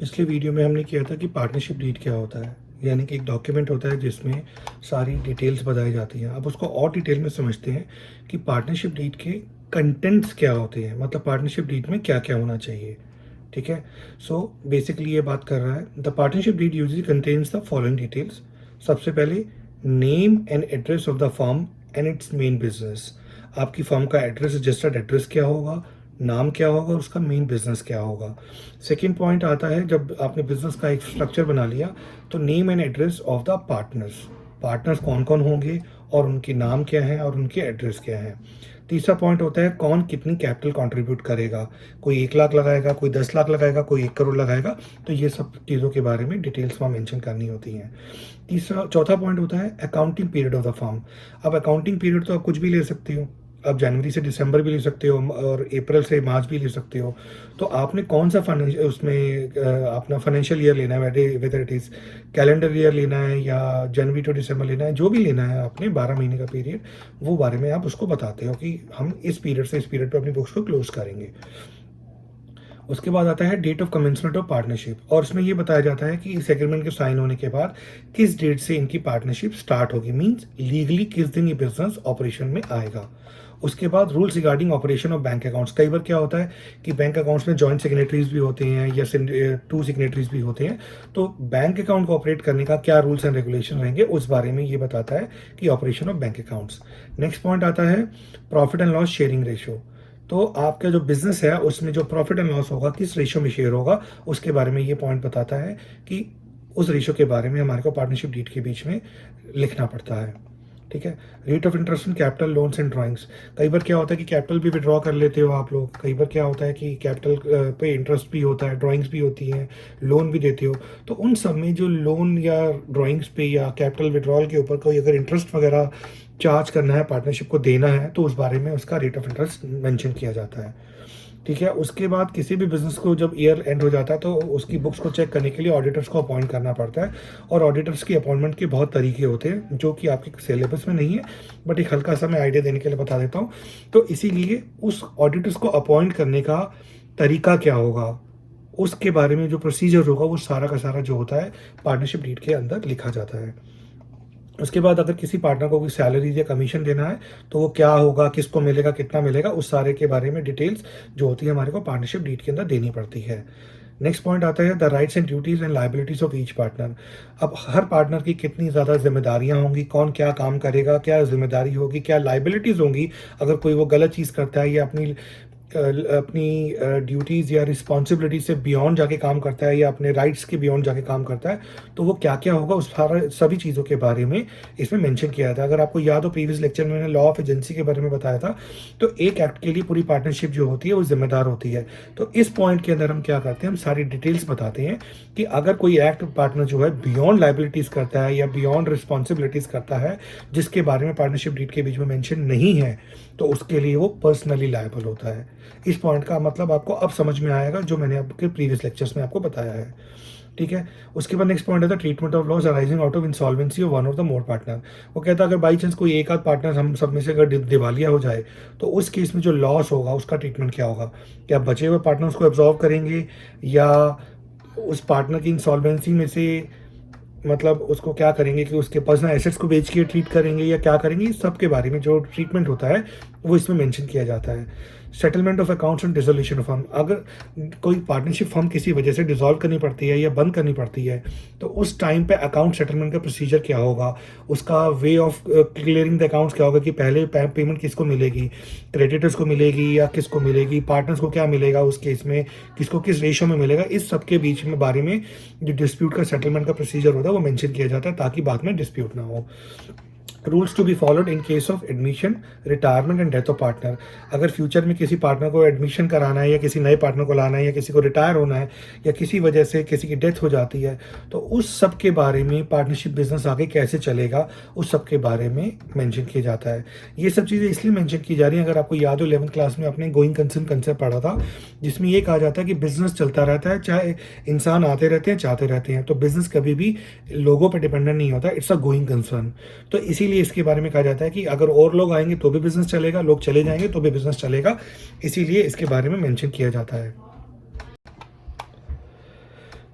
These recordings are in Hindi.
पिछले वीडियो में हमने किया था कि पार्टनरशिप डीड क्या होता है, यानी कि एक डॉक्यूमेंट होता है जिसमें सारी डिटेल्स बताई जाती हैं। अब उसको और डिटेल में समझते हैं कि पार्टनरशिप डीड के कंटेंट्स क्या होते हैं, मतलब पार्टनरशिप डीड में क्या क्या होना चाहिए। ठीक है। सो बेसिकली ये बात कर रहा है, the partnership deed usually contains the following details. सबसे पहले name and address of the firm and its main business. आपकी फर्म का एड्रेस, रजिस्टर्ड एड्रेस क्या होगा, नाम क्या होगा, उसका मेन बिजनेस क्या होगा। सेकेंड पॉइंट आता है, जब आपने बिजनेस का एक स्ट्रक्चर बना लिया तो name and address of the partners. Partners कौन कौन होंगे और उनके नाम क्या हैं और उनके एड्रेस क्या हैं। तीसरा पॉइंट होता है कौन कितनी कैपिटल कंट्रीब्यूट करेगा। कोई 1 लाख लगाएगा, कोई 10 लाख लगाएगा, कोई 1 करोड़ लगाएगा। तो ये सब चीज़ों के बारे में डिटेल्स वहाँ मेंशन करनी होती हैं। चौथा पॉइंट होता है accounting period of the firm. अब अकाउंटिंग पीरियड तो आप कुछ भी ले सकते हो। आप जनवरी से दिसंबर भी ले सकते हो और अप्रैल से मार्च भी ले सकते हो। तो आपने कौन सा अपना फाइनेंशियल ईयर लेना है, whether it is calendar year लेना है या जनवरी टू दिसंबर लेना है, जो भी लेना है आपने 12 महीने का पीरियड, वो बारे में आप उसको बताते हो कि हम इस पीरियड से इस पीरियड पर अपनी बुक्स को क्लोज करेंगे। उसके बाद आता है date of commencement of partnership, और इसमें ये बताया जाता है कि इस एग्रीमेंट के साइन होने के बाद किस डेट से इनकी पार्टनरशिप स्टार्ट होगी, मींस लीगली किस दिन ये बिजनेस ऑपरेशन में आएगा। उसके बाद rules regarding operation of bank accounts. कई बार क्या होता है कि बैंक अकाउंट्स में जॉइंट सिग्नेटरीज भी होते हैं या 2 सिग्नेटरीज भी होते हैं। तो बैंक अकाउंट को ऑपरेट करने का क्या रूल्स एंड रेगुलेशन रहेंगे, उस बारे में ये बताता है कि operation of bank accounts. Next point आता है profit and loss sharing ratio. तो आपका जो बिजनेस है उसमें जो प्रॉफिट एंड लॉस होगा किस रेशियो में शेयर होगा, उसके बारे में ये पॉइंट बताता है कि उस रेशियो के बारे में हमारे को पार्टनरशिप डीड के बीच में लिखना पड़ता है। ठीक है। Rate of interest in capital loans and drawings. कई बार क्या होता है कि कैपिटल भी विड्रॉ कर लेते हो आप लोग, कई बार क्या होता है कि कैपिटल पे इंटरेस्ट भी होता है, ड्राइंग्स भी होती हैं, लोन भी देते हो। तो उन सब में जो लोन या ड्राइंग्स पे या कैपिटल विड्रॉल के ऊपर कोई अगर इंटरेस्ट वगैरह चार्ज करना है, पार्टनरशिप को देना है, तो उस बारे में उसका रेट ऑफ इंटरेस्ट मेंशन किया जाता है। ठीक है। उसके बाद किसी भी बिजनेस को जब ईयर एंड हो जाता है तो उसकी बुक्स को चेक करने के लिए ऑडिटर्स को अपॉइंट करना पड़ता है, और ऑडिटर्स की अपॉइंटमेंट के बहुत तरीके होते हैं जो कि आपके सिलेबस में नहीं है, बट एक हल्का सा मैं आइडिया देने के लिए बता देता हूँ। तो इसीलिए उस ऑडिटर्स को अपॉइंट करने का तरीका क्या होगा, उसके बारे में जो प्रोसीजर होगा, वो सारा का सारा जो होता है पार्टनरशिप डीड के अंदर लिखा जाता है। उसके बाद अगर किसी पार्टनर को कोई सैलरी या कमीशन देना है तो वो क्या होगा, किसको मिलेगा, कितना मिलेगा, उस सारे के बारे में डिटेल्स जो होती है हमारे को पार्टनरशिप डीड के अंदर देनी पड़ती है। नेक्स्ट पॉइंट आता है the rights and duties and liabilities of each partner. अब हर पार्टनर की कितनी ज़्यादा जिम्मेदारियां होंगी, कौन क्या काम करेगा, क्या जिम्मेदारी होगी, क्या लाइबिलिटीज़ होंगी अगर कोई वो गलत चीज़ करता है या अपनी ड्यूटीज़ या रिस्पॉन्सिबिलिटी से बियॉन्ड जाके काम करता है या अपने राइट्स के बियॉन्ड जाके काम करता है, तो वो क्या क्या होगा, उस सभी चीज़ों के बारे में इसमें मेंशन किया था। अगर आपको याद हो प्रीवियस लेक्चर में मैंने लॉ ऑफ एजेंसी के बारे में बताया था। तो एक एक्ट के लिए पूरी पार्टनरशिप जो होती है वो जिम्मेदार होती है। तो इस पॉइंट के अंदर हम क्या करते हैं, हम सारी डिटेल्स बताते हैं कि अगर कोई एक्ट पार्टनर जो है बियॉन्ड लाइबिलिटीज़ करता है या बियॉन्ड रिस्पॉन्सिबिलिटीज़ करता है जिसके बारे में पार्टनरशिप डीड के बीच में मेंशन नहीं है, तो उसके लिए वो पर्सनली लायबल होता है। इस पॉइंट का मतलब आपको अब समझ में आएगा जो मैंने आपके प्रीवियस लेक्चर्स में आपको बताया है। ठीक है। उसके बाद नेक्स्ट पॉइंट है the treatment of loss arising out of insolvency of one of the more partner. वो कहता है अगर बाई चांस कोई एक आध पार्टनर हम सब में से अगर दिवालिया हो जाए तो उस केस में जो लॉस होगा उसका ट्रीटमेंट क्या होगा। क्या बचे हुए पार्टनर्स को एब्जॉर्व करेंगे या उस पार्टनर की इंसॉल्वेंसी में से मतलब उसको क्या करेंगे कि उसके पर्सनल एसेट्स को बेच के ट्रीट करेंगे या क्या करेंगे, इस सब के बारे में जो ट्रीटमेंट होता है वो इसमें मेंशन किया जाता है। Settlement of accounts and dissolution of firm. अगर कोई पार्टनरशिप फर्म किसी वजह से डिसॉल्व करनी पड़ती है या बंद करनी पड़ती है तो उस टाइम पे अकाउंट सेटलमेंट का प्रोसीजर क्या होगा, उसका way of clearing the accounts क्या होगा कि पहले पेमेंट किसको मिलेगी, क्रेडिटर्स को मिलेगी या किसको मिलेगी, पार्टनर्स को क्या मिलेगा उस केस में, किसको किस रेशियो में मिलेगा, इस सब के बीच में बारे में जो डिस्प्यूट का सेटलमेंट का प्रोसीजर होता है वो मेंशन किया जाता है ताकि बाद में डिस्प्यूट ना हो। Rules to be followed in case of admission, retirement and death of partner. अगर फ्यूचर में किसी पार्टनर को एडमिशन कराना है या किसी नए पार्टनर को लाना है या किसी को रिटायर होना है या किसी वजह से किसी की डेथ हो जाती है तो उस सब के बारे में पार्टनरशिप बिजनेस आगे कैसे चलेगा उस सब के बारे में मेंशन किया जाता है। ये सब चीज़ें इसलिए मेंशन की जा रही हैं, अगर आपको याद हो 11th क्लास में आपने गोइंग कंसर्न कंसेप्ट पढ़ा था जिसमें ये कहा जाता है कि बिजनेस चलता रहता है, चाहे इंसान आते रहते हैं चाहते रहते हैं, तो बिजनेस कभी भी लोगों पर डिपेंडेंट नहीं होता, इट्स अ गोइंग कंसर्न। तो इसीलिए इसके बारे में कहा जाता है कि अगर और लोग आएंगे तो भी बिजनेस चलेगा, लोग चले जाएंगे तो भी बिजनेस चलेगा, इसीलिए इसके बारे में मेंशन किया जाता है।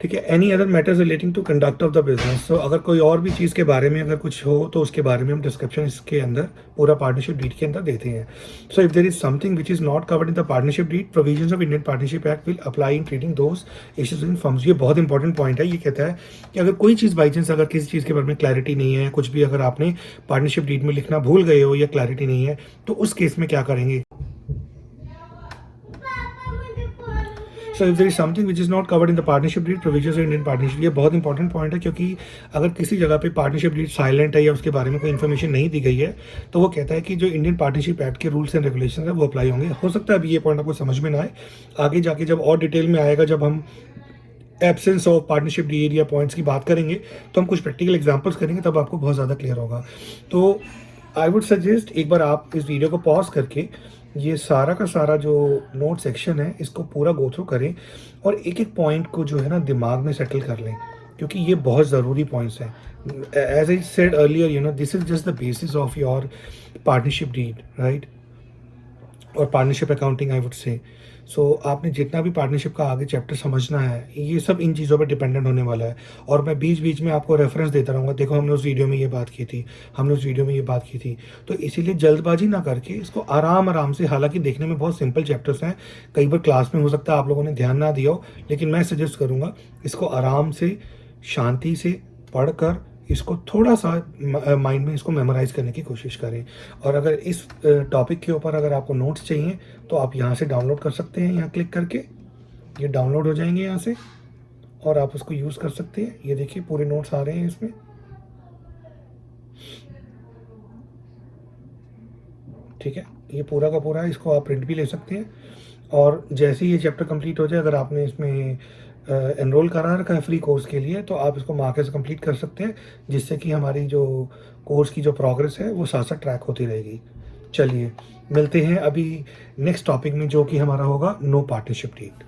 ठीक है, any other matters relating to conduct of the business. तो अगर कोई और भी चीज़ के बारे में अगर कुछ हो तो उसके बारे में हम डिस्क्रिप्शन इसके अंदर पूरा पार्टनरशिप डीड के अंदर देते हैं। So if there is something which is not covered in the partnership deed, provisions of Indian partnership act will apply in treating those issues in firms. ये बहुत इंपॉर्टेंट पॉइंट है। ये कहता है कि अगर कोई चीज़ बाई चांस अगर किसी चीज़ के बारे में क्लैरिटी नहीं है, कुछ भी अगर आपने पार्टनरशिप डीड में लिखना भूल गए हो या क्लैरिटी नहीं है, तो उस केस में क्या करेंगे। So if there is something which is not covered in the partnership deed, provisions of Indian partnership, ये बहुत इंपॉर्टेंट पॉइंट है, क्योंकि अगर किसी जगह पे पार्टनरशिप डीड साइलेंट है या उसके बारे में कोई इन्फॉर्मेशन नहीं दी गई है, तो वो कहता है कि जो इंडियन पार्टनरशिप एक्ट के रूल्स एंड रेगुलेशन है वो अप्लाई होंगे। हो सकता है अभी ये पॉइंट आपको समझ में ना आए, आगे जाके जब और डिटेल में आएगा, जब हम एब्सेंस ऑफ पार्टनरशिप डीड या पॉइंट्स की बात करेंगे तो हम कुछ प्रैक्टिकल एग्जांपल्स करेंगे, तब आपको बहुत ज़्यादा क्लियर होगा। तो आई वुड सजेस्ट एक बार आप इस वीडियो को पॉज करके ये सारा का सारा जो नोट सेक्शन है इसको पूरा गो थ्रू करें और एक एक पॉइंट को जो है ना दिमाग में सेटल कर लें, क्योंकि ये बहुत ज़रूरी पॉइंट्स हैं। As I said earlier, you know, this is just the basis of your partnership deed, right, और partnership accounting I would say. So आपने जितना भी पार्टनरशिप का आगे चैप्टर समझना है, ये सब इन चीज़ों पर डिपेंडेंट होने वाला है। और मैं बीच बीच में आपको रेफरेंस देता रहूँगा, देखो हमने उस वीडियो में ये बात की थी, हमने उस वीडियो में ये बात की थी। तो इसीलिए जल्दबाजी ना करके इसको आराम आराम से, हालांकि देखने में बहुत सिंपल चैप्टर्स हैं, कई बार क्लास में हो सकता है आप लोगों ने ध्यान ना दिया हो, लेकिन मैं सजेस्ट करूँगा इसको आराम से शांति से पढ़कर इसको थोड़ा सा माइंड में इसको मेमोराइज करने की कोशिश करें। और अगर इस टॉपिक के ऊपर अगर आपको नोट्स चाहिए तो आप यहाँ से डाउनलोड कर सकते हैं, यहाँ क्लिक करके ये डाउनलोड हो जाएंगे यहाँ से और आप उसको यूज़ कर सकते हैं। ये देखिए पूरे नोट्स आ रहे हैं इसमें, ठीक है, ये पूरा का पूरा है, इसको आप प्रिंट भी ले सकते हैं। और जैसे ही ये चैप्टर कंप्लीट हो जाए, अगर आपने इसमें एनरोल करा रखा है फ्री कोर्स के लिए, तो आप इसको मार्केट से कंप्लीट कर सकते हैं, जिससे कि हमारी जो कोर्स की जो प्रोग्रेस है वो साथ साथ ट्रैक होती रहेगी। चलिए मिलते हैं अभी नेक्स्ट टॉपिक में, जो कि हमारा होगा नो पार्टनरशिप डीड।